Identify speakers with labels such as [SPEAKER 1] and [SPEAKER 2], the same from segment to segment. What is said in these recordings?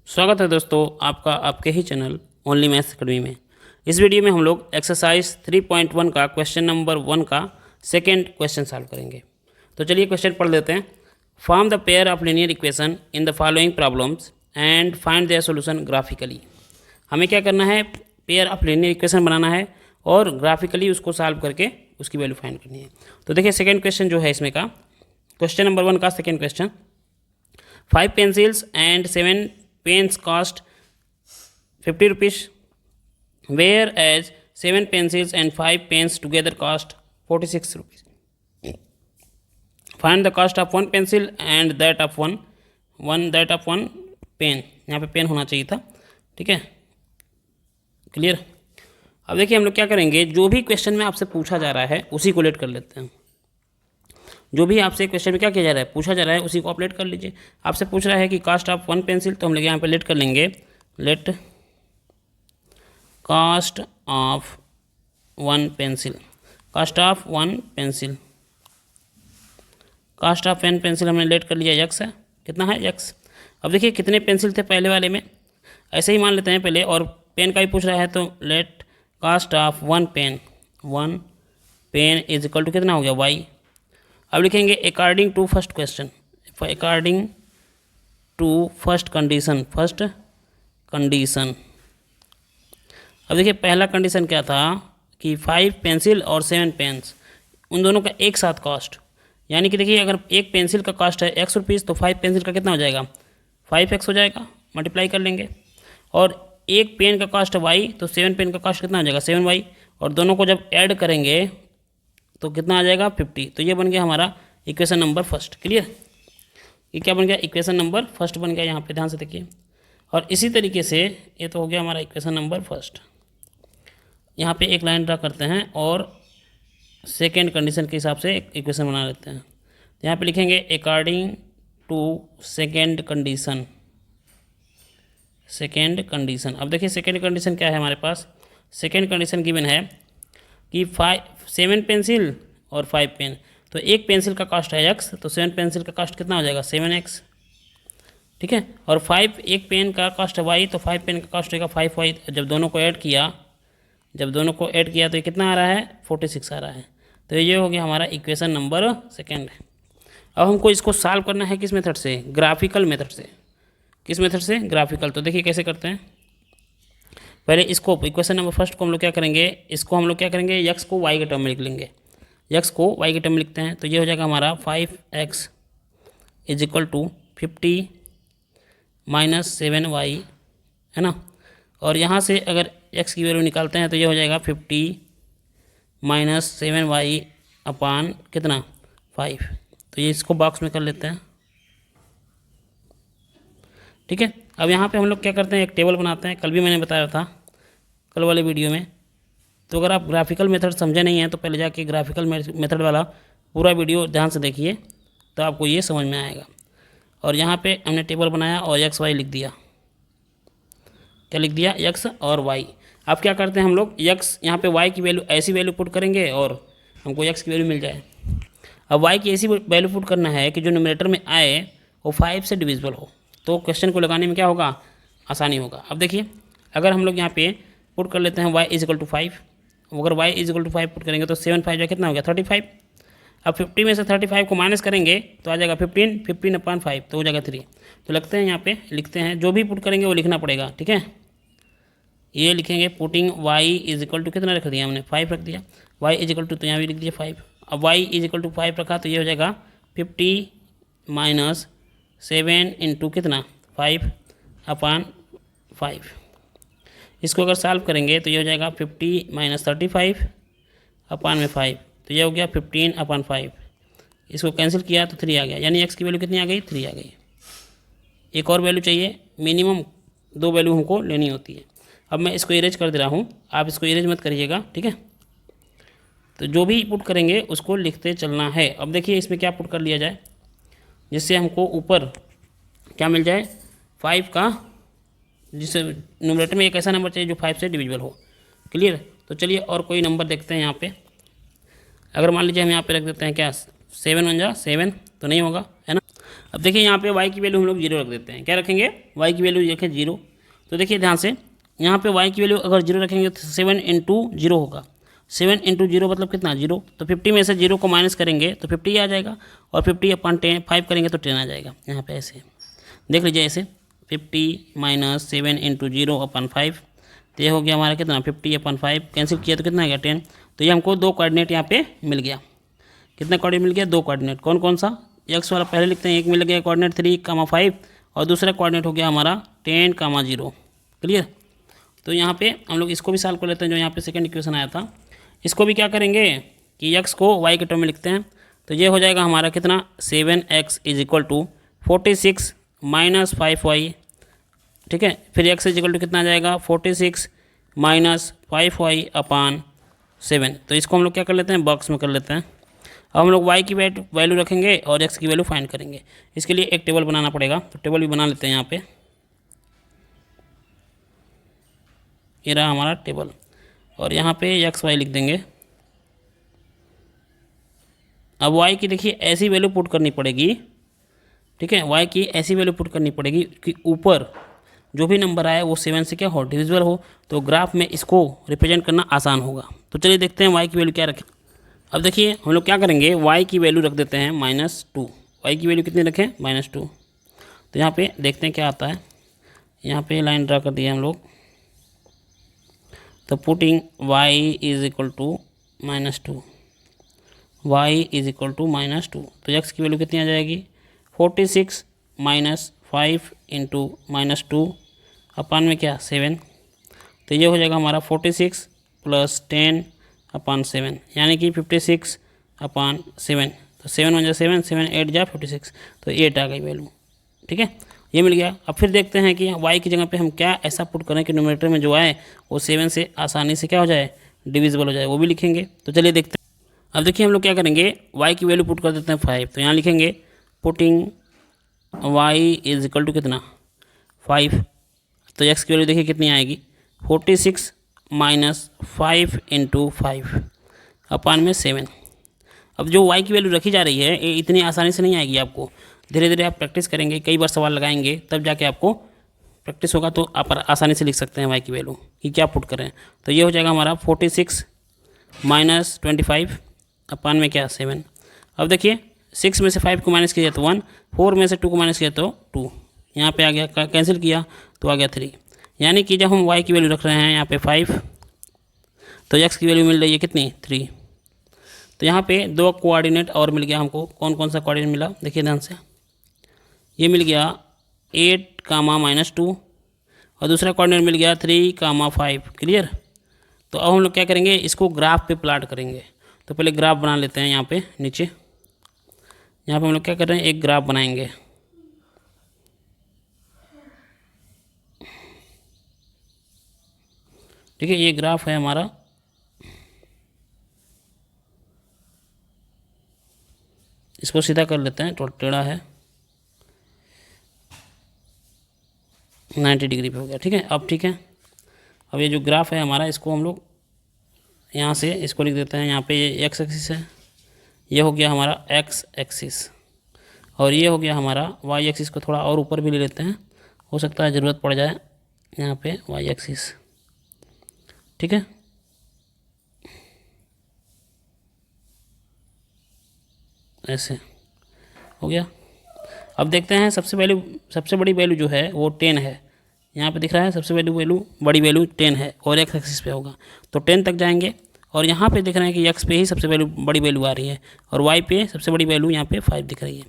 [SPEAKER 1] स्वागत है दोस्तों आपका आपके ही चैनल ओनली मैथ्स अकेडमी में। इस वीडियो में हम लोग एक्सरसाइज 3.1 का क्वेश्चन नंबर 1 का सेकेंड क्वेश्चन सॉल्व करेंगे। तो चलिए क्वेश्चन पढ़ लेते हैं। Form the pair of linear equation in the following problems and find their solution graphically. हमें क्या करना है, पेयर ऑफ लीनियर इक्वेशन बनाना है और ग्राफिकली उसको सॉल्व करके उसकी वैल्यू फाइंड करनी है। तो देखिए सेकेंड क्वेश्चन जो है इसमें का क्वेश्चन नंबर 1 का second question, 5 pencils and 7 pens cost 50 rupees, whereas 7 pencils and 5 pens together cost 46 rupees. Find the cost of one pencil and that of one pen. यहाँ पे पेन होना चाहिए था, ठीक है, क्लियर। अब देखिए हम लोग क्या करेंगे, जो भी क्वेश्चन में आपसे पूछा जा रहा है उसी को लेट कर लेते हैं। जो भी आपसे क्वेश्चन में क्या किया जा रहा है, पूछा जा रहा है, उसी को आप लेट कर लीजिए। आपसे पूछ रहा है कि कास्ट ऑफ 1 पेंसिल, तो हम लोग यहाँ पे लेट कर लेंगे, let cost of 1 pencil, cost of 1 pencil, cost of 1 pencil हमने लेट कर लिया, यक्स है, कितना है यक्स। अब देखिए कितने पेंसिल थे पहले वाले में, ऐसे ही मान लेते हैं पहले, और पेन का भी पूछ रहा है तो let cost of 1 pen, 1 pen is equal to कितना हो गया वाई। अब लिखेंगे according to first question, according to first condition, first condition. अब देखिए पहला कंडीशन क्या था कि 5 पेंसिल और 7 पेन्स, उन दोनों का एक साथ कॉस्ट, यानी कि देखिए अगर एक पेंसिल का कॉस्ट है x रुपीज़ तो 5 पेंसिल का कितना हो जाएगा 5x हो जाएगा, मल्टीप्लाई कर लेंगे। और एक पेन का कॉस्ट है y, तो 7 पेन का कॉस्ट कितना हो जाएगा 7y, और दोनों को जब ऐड करेंगे तो कितना आ जाएगा 50। तो ये बन गया हमारा इक्वेशन नंबर फर्स्ट, क्लियर। ये क्या बन गया, इक्वेशन नंबर फर्स्ट बन गया, यहाँ पे ध्यान से देखिए। और इसी तरीके से ये तो हो गया हमारा इक्वेशन नंबर फर्स्ट। यहाँ पे एक लाइन ड्रा करते हैं और सेकेंड कंडीशन के हिसाब से एक इक्वेशन बना लेते हैं। तो यहाँ पे लिखेंगे according to second condition, second condition. अब देखिए सेकेंड कंडीशन क्या है हमारे पास, सेकेंड कंडीशन गिवन है कि 7 पेंसिल और 5 पेन, तो एक पेंसिल का कॉस्ट है x, तो 7 पेंसिल का कॉस्ट कितना हो जाएगा 7x, ठीक है। और 5 एक पेन का कॉस्ट है y, तो 5 पेन का कॉस्ट होगा 5y। जब दोनों को ऐड किया, तो ये कितना आ रहा है 46 आ रहा है। तो ये हो गया हमारा इक्वेशन नंबर सेकेंड। अब हमको इसको सॉल्व करना है किस मेथड से, ग्राफिकल मेथड से। किस मेथड से, ग्राफिकल। तो देखिए कैसे करते हैं, पहले इसको इक्वेशन नंबर फर्स्ट को हम लोग क्या करेंगे, इसको हम लोग क्या करेंगे, यक्स को वाई के टर्म में लिख लेंगे, यक्स को वाई के टर्म में लिखते हैं। तो ये हो जाएगा हमारा 5x is equal to 50 minus 7y, है ना। और यहाँ से अगर x की वैल्यू निकालते हैं तो ये हो जाएगा 50 माइनस 7y अपान कितना 5। तो ये इसको बॉक्स में कर लेते हैं, ठीक है। अब यहाँ पे हम लोग क्या करते हैं, एक टेबल बनाते हैं, कल भी मैंने बताया था कल वाले वीडियो में। तो अगर आप ग्राफिकल मेथड समझे नहीं हैं तो पहले जाके ग्राफिकल मेथड वाला पूरा वीडियो ध्यान से देखिए, तो आपको ये समझ में आएगा। और यहाँ पे हमने टेबल बनाया और एक्स वाई लिख दिया, क्या लिख दिया, एक्स और वाई। अब क्या करते हैं हम लोग, एक्स यहाँ पे वाई की वैल्यू ऐसी वैल्यू पुट करेंगे और हमको एक्स की वैल्यू मिल जाए। अब वाई की ऐसी वैल्यू पुट करना है कि जो न्यूमरेटर में आए वो 5 से डिविजिबल हो, तो क्वेश्चन को लगाने में क्या होगा, आसानी होगा। अब देखिए अगर हम लोग यहाँ पे पुट कर लेते हैं y इज इक्वल टू 5, अगर y is equal to 5 put करेंगे तो 7 5 जो कितना हो गया 35। अब 50 में से 35 को माइनस करेंगे तो आ जाएगा 15 अपान 5, तो हो जाएगा 3। तो लगते हैं यहाँ पे लिखते हैं, जो भी पुट करेंगे वो लिखना पड़ेगा, ठीक है। ये लिखेंगे putting y is equal to कितना रख दिया हमने 5 रख दिया, y इज इक्वल टू, तो यहाँ भी लिख दिया 5। अब y इज इक्वल टू 5 रखा तो ये हो जाएगा 50 माइनस 7 इंटू कितना 5 अपान 5। इसको अगर सॉल्व करेंगे तो ये हो जाएगा 50 माइनस 35 अपान में 5, तो ये हो गया 15 अपान 5। इसको कैंसिल किया तो 3 आ गया, यानी x की वैल्यू कितनी आ गई 3 आ गई। एक और वैल्यू चाहिए, मिनिमम 2 वैल्यू हमको लेनी होती है। अब मैं इसको इरेज कर दे रहा हूँ, आप इसको इरेज मत करिएगा, ठीक है। तो जो भी पुट करेंगे उसको लिखते चलना है। अब देखिए इसमें क्या पुट कर लिया जाए जिससे हमको ऊपर क्या मिल जाए 5 का, जिससे न्यूमरेटर में एक ऐसा नंबर चाहिए जो 5 से डिविजिबल हो, क्लियर। तो चलिए और कोई नंबर देखते हैं यहाँ पे। अगर मान लीजिए हम यहाँ पे रख देते हैं क्या 7 1 जा 7, तो नहीं होगा, है ना। अब देखिए यहाँ पे y की वैल्यू हम लोग 0 रख देते हैं। क्या रखेंगे? y की वैल्यू रखें 0। तो देखिए ध्यान से, यहाँ पे y की वैल्यू अगर 0 रखेंगे तो 7 इंटू 0 होगा। 7 इंटू 0 मतलब कितना? 0। तो 50 में से 0 को माइनस करेंगे तो 50 आ जाएगा, और 50 अपन 5 करेंगे तो 10 आ जाएगा। यहाँ पे ऐसे देख लीजिए, ऐसे 50 माइनस 7 इंटू 0 अपन 5, तो ये हो गया हमारा कितना? 50 अपन 5 कैंसिल किया तो कितना आ गया? 10। तो ये हमको दो कोऑर्डिनेट यहाँ पे मिल गया। कितना कोऑर्डिनेट मिल गया? दो कोऑर्डिनेट। कौन कौन सा? एक्स वाला पहले लिखते हैं, एक मिल गया कोऑर्डिनेट 3, 5, और दूसरा कोऑर्डिनेट हो गया हमारा 10, 0। क्लियर? तो यहाँ पे हम लोग इसको भी सॉल्व कर लेते हैं, जो यहाँ पे सेकंड इक्वेशन आया था। इसको भी क्या करेंगे कि x को y के टर्म में लिखते हैं। तो ये हो जाएगा हमारा कितना? 7x is equal to 46 minus 5y। ठीक है, फिर x इज इक्वल टू कितना आ जाएगा? 46 माइनस 5y अपान 7। तो इसको हम लोग क्या कर लेते हैं? बॉक्स में कर लेते हैं। अब हम लोग y की वैल्यू रखेंगे और x की वैल्यू फाइंड करेंगे। इसके लिए एक टेबल बनाना पड़ेगा, तो टेबल भी बना लेते हैं यहाँ पे। ये रहा हमारा टेबल, और यहाँ पे एक्स वाई लिख देंगे। अब y की देखिए ऐसी वैल्यू पुट करनी पड़ेगी। ठीक है, y की ऐसी वैल्यू पुट करनी पड़ेगी कि ऊपर जो भी नंबर आए वो 7 से क्या हो? डिविजिबल हो, तो ग्राफ में इसको रिप्रेजेंट करना आसान होगा। तो चलिए देखते हैं y की वैल्यू क्या रखें। अब देखिए हम लोग क्या करेंगे, y की वैल्यू रख देते हैं -2। y की वैल्यू कितनी रखें? -2। तो यहाँ पे देखते हैं क्या आता है। यहाँ पे लाइन ड्रा कर दिया हम लोग। तो putting y is equal to -2, y is equal to -2। तो x की वैल्यू कितनी आ जाएगी? 46 माइनस 5 इंटू -2 अपान में क्या? 7। तो ये हो जाएगा हमारा 46 प्लस 10 अपान 7, यानी कि 56 अपान 7। तो 7 1 7, 7 8 जा 56, तो 8 आ गई वैल्यू। ठीक है, ये मिल गया। अब फिर देखते हैं कि y की जगह पे हम क्या ऐसा पुट करें कि न्यूमरेटर में जो आए वो 7 से आसानी से क्या हो जाए? डिविजिबल हो जाए, वो भी लिखेंगे। तो चलिए देखते हैं। अब देखिए हम लोग क्या करेंगे, y की वैल्यू पुट कर देते हैं 5। तो यहाँ लिखेंगे putting y is equal to कितना? 5। तो x की वैल्यू देखिए कितनी आएगी? 46 माइनस 5 इंटू 5 अपान में 7। अब जो y की वैल्यू रखी जा रही है ये इतनी आसानी से नहीं आएगी आपको। धीरे धीरे आप प्रैक्टिस करेंगे, कई बार सवाल लगाएंगे, तब जाके आपको प्रैक्टिस होगा, तो आप आसानी से लिख सकते हैं y की वैल्यू कि क्या पुट करें। तो ये हो जाएगा हमारा 46 माइनस 25 अपान में क्या? 7। अब देखिए 6 में से 5 को माइनस किया तो 1, 4 में से 2 को माइनस किया तो 2, यहाँ पे आ गया, कैंसिल किया तो आ गया 3। यानी कि जब हम y की वैल्यू रख रहे हैं यहाँ पे 5, तो x की वैल्यू मिल रही है कितनी? 3। तो यहाँ पे दो कोऑर्डिनेट और मिल गया हमको। कौन कौन सा कोऑर्डिनेट मिला? देखिए ध्यान से, ये मिल गया 8, -2, और दूसरा कोऑर्डिनेट मिल गया 3, 5। क्लियर? तो अब हम लोग क्या करेंगे, इसको ग्राफ पे प्लाट करेंगे। तो पहले ग्राफ बना लेते हैं। यहाँ पे नीचे, यहाँ पे हम लोग क्या कर रहे हैं, एक ग्राफ बनाएंगे। ठीक है, ये ग्राफ है हमारा। इसको सीधा कर लेते हैं, थोड़ा टेढ़ा है, 90 डिग्री पे हो गया। ठीक है, अब ठीक है। अब ये जो ग्राफ है हमारा, इसको हम लोग यहाँ से इसको लिख देते हैं। यहाँ पे ये x एक्सिस है, ये हो गया हमारा x एक्सिस, और ये हो गया हमारा y एक्सिस। को थोड़ा और ऊपर भी ले लेते हैं, हो सकता है ज़रूरत पड़ जाए यहाँ पे y एक्सिस। ठीक है, ऐसे हो गया। अब देखते हैं सबसे बड़ी वैल्यू जो है वो 10 है। यहाँ पे दिख रहा है सबसे बड़ी वैल्यू 10 है, और x एक्सिस पे होगा तो 10 तक जाएंगे। और यहाँ पे दिख रहे हैं कि x पे ही सबसे बड़ी वैल्यू आ रही है, और y पे सबसे बड़ी वैल्यू यहाँ पे 5 दिख रही है।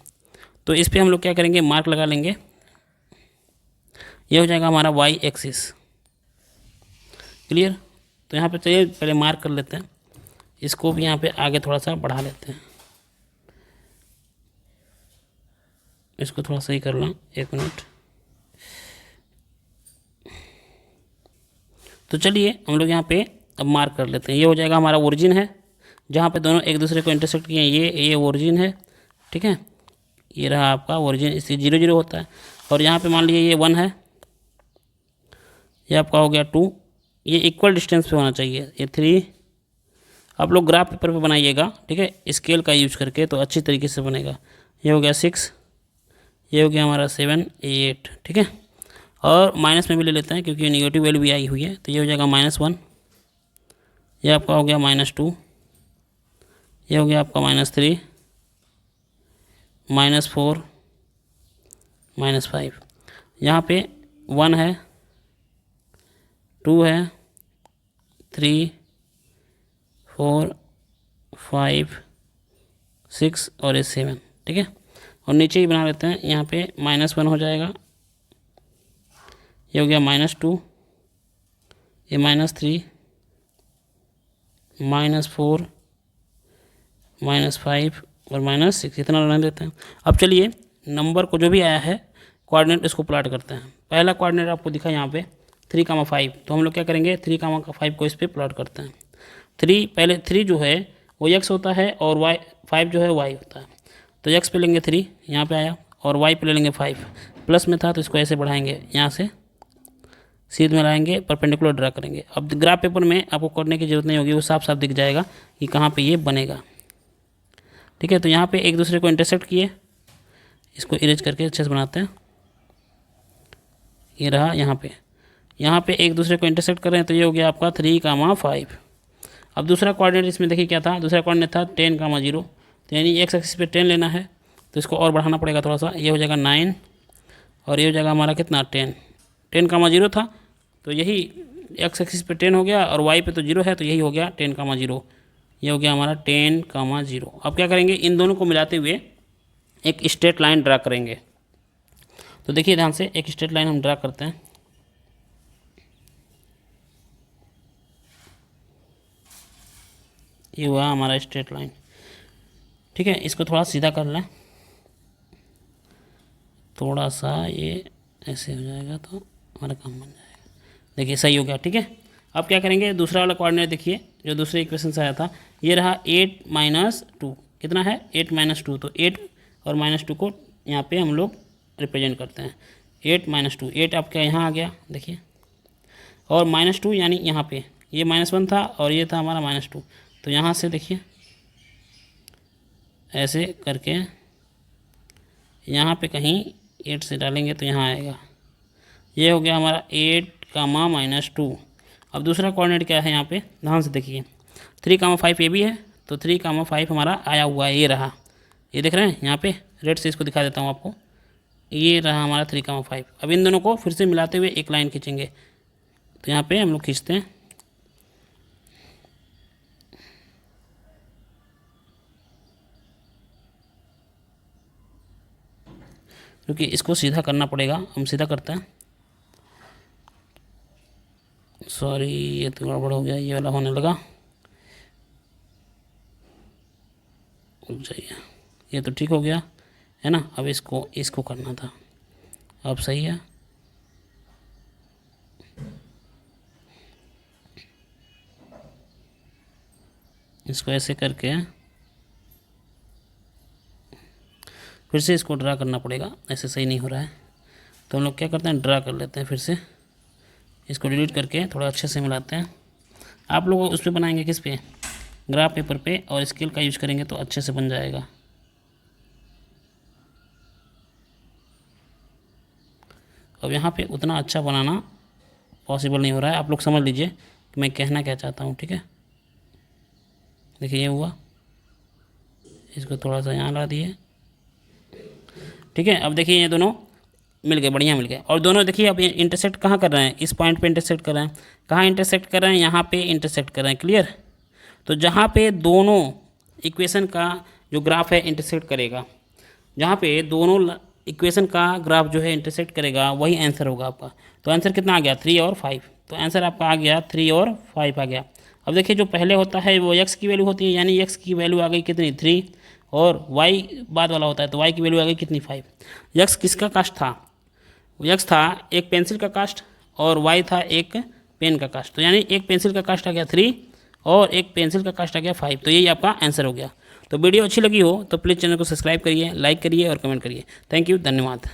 [SPEAKER 1] तो इस पे हम लोग क्या करेंगे, मार्क लगा लेंगे। ये हो जाएगा हमारा y एक्सिस। क्लियर? तो यहाँ पे चलिए पहले मार्क कर लेते हैं, इसको भी यहाँ पे आगे थोड़ा सा बढ़ा लेते हैं। इसको थोड़ा सही कर लो, 1 मिनट। तो चलिए हम लोग यहाँ पे अब मार्क कर लेते हैं। ये हो जाएगा हमारा ओरिजिन है, जहाँ पे दोनों एक दूसरे को इंटरसेक्ट किए हैं, ये ओरिजिन है। ठीक है, ये रहा आपका ओरिजिन, इससे 0 0 होता है। और यहाँ पे मान लीजिए ये 1 है, ये आपका हो गया 2, ये इक्वल डिस्टेंस पे होना चाहिए, ये 3। आप लोग ग्राफ पेपर पे बनाइएगा, ठीक है, स्केल का यूज करके, तो अच्छी तरीके से बनेगा। ये हो गया 6, ये हो गया हमारा 7 8, ठीक है। और माइनस में भी ले लेते हैं क्योंकि निगेटिव वैल्यू भी आई हुई है, तो ये हो जाएगा -1, ये आपका हो गया -2, ये हो गया आपका -3, -4, -5। यहाँ पे 1 है, 2 है, 3 4 5 6 और ये 7, ठीक है। और नीचे ही बना लेते हैं, यहाँ पे -1 हो जाएगा, ये हो गया -2, ये -3, -4, -5 और -6, इतना रहने देते हैं। अब चलिए नंबर को जो भी आया है कोऑर्डिनेट इसको प्लॉट करते हैं। पहला कोऑर्डिनेट आपको दिखा यहाँ पे 3,5, तो हम लोग क्या करेंगे 3,5 को इस पर प्लॉट करते हैं। 3 पहले 3 जो है वो x होता है और y 5 जो है y होता है, तो x पे लेंगे 3, यहाँ पे आया, और y पे ले लेंगे 5, प्लस में था तो इसको ऐसे बढ़ाएंगे, यहाँ से सीध में लाएंगे, परपेंडिकुलर ड्रा करेंगे। अब ग्राफ पेपर में आपको करने की जरूरत नहीं होगी, वो साफ साफ दिख जाएगा कि कहाँ पे ये बनेगा, ठीक है। तो यहाँ पे एक दूसरे को इंटरसेक्ट किए, इसको इरेज करके अच्छे से बनाते हैं, ये रहा यहाँ पे एक दूसरे को इंटरसेक्ट कर रहे हैं, तो ये हो गया आपका 3,5। अब दूसरा कोऑर्डिनेट इसमें देखिए क्या था, दूसरा कोऑर्डिनेट था 10,0, तो यानी एक्स एक्सिस पे 10 लेना है, तो इसको और बढ़ाना पड़ेगा थोड़ा सा, ये हो जाएगा 9 और ये हो जाएगा हमारा कितना 10,0 था, तो यही एक्स एक्सिस पे 10 हो गया और वाई पे तो 0 है, तो यही हो गया 10,0, ये हो गया हमारा 10,0। अब क्या करेंगे, इन दोनों को मिलाते हुए एक स्ट्रेट लाइन ड्रा करेंगे। तो देखिए ध्यान से, एक स्ट्रेट लाइन हम ड्रा करते हैं, ये हुआ हमारा स्ट्रेट लाइन, ठीक है। इसको थोड़ा सीधा कर लें, थोड़ा सा ये ऐसे हो जाएगा तो हमारा काम बन जाएगा। देखिए सही हो गया, ठीक है। अब क्या करेंगे, दूसरा वाला कोऑर्डिनेट देखिए जो दूसरे इक्वेशन से आया था, ये रहा 8 - 2, कितना है 8 - 2, तो 8 और -2 को यहाँ पे हम लोग रिप्रेजेंट करते हैं। 8 - 2, 8 आपका यहाँ आ गया देखिए, और -2 यानी यहाँ पे ये -1 था और ये था हमारा -2, तो यहाँ से देखिए ऐसे करके यहाँ पे कहीं 8 से डालेंगे तो यहाँ आएगा, ये हो गया हमारा 8, -2। अब दूसरा कोऑर्डिनेट क्या है यहाँ पे, ध्यान से देखिए 3,5 ये भी है, तो 3,5 हमारा आया हुआ है, ये रहा, ये देख रहे हैं यहाँ पे, रेड से इसको दिखा देता हूँ आपको, ये रहा हमारा 3,5। अब इन दोनों को फिर से मिलाते हुए एक लाइन खींचेंगे, तो यहाँ पे हम लोग खींचते हैं, क्योंकि इसको सीधा करना पड़ेगा, हम सीधा करते हैं, सॉरी ये तो गड़बड़ हो गया, ये वाला होने लगा, जाइए, ये तो ठीक हो गया है ना। अब इसको करना था, अब सही है, इसको ऐसे करके फिर से इसको ड्रा करना पड़ेगा, ऐसे सही नहीं हो रहा है, तो हम लोग क्या करते हैं ड्रा कर लेते हैं, फिर से इसको डिलीट करके थोड़ा अच्छे से मिलाते हैं। आप लोग उस पर बनाएंगे किस पे, ग्राफ पेपर पे, और स्केल का यूज करेंगे तो अच्छे से बन जाएगा। अब यहाँ पे उतना अच्छा बनाना पॉसिबल नहीं हो रहा है, आप लोग समझ लीजिए कि मैं कहना क्या चाहता हूँ, ठीक है। देखिए ये हुआ, इसको थोड़ा सा यहाँ ला दिए, ठीक है। अब देखिए ये दोनों मिल गए, बढ़िया मिल गए, और दोनों देखिए अब ये इंटरसेक्ट कहाँ कर रहे हैं, इस पॉइंट पे इंटरसेक्ट कर रहे हैं, कहाँ इंटरसेक्ट कर रहे हैं, यहाँ पे इंटरसेक्ट कर रहे हैं, क्लियर। तो जहाँ पे दोनों इक्वेशन का जो ग्राफ है इंटरसेक्ट करेगा, जहाँ पे दोनों इक्वेशन का ग्राफ जो है इंटरसेक्ट करेगा, वही आंसर होगा आपका। तो आंसर कितना आ गया 3 और 5, तो आंसर आपका आ गया 3 और 5 आ गया। अब देखिए जो पहले होता है वो x की वैल्यू होती है, यानी x की वैल्यू आ गई कितनी 3, और y बाद वाला होता है तो y की वैल्यू आ गई कितनी 5। x किसका कास्ट था, x था एक पेंसिल का कास्ट और y था एक पेन का कास्ट, तो यानी एक पेंसिल का कास्ट आ गया 3 और एक पेंसिल का कास्ट आ गया 5, तो यही आपका आंसर हो गया। तो वीडियो अच्छी लगी हो तो प्लीज़ चैनल को सब्सक्राइब करिए, लाइक करिए और कमेंट करिए। थैंक यू, धन्यवाद।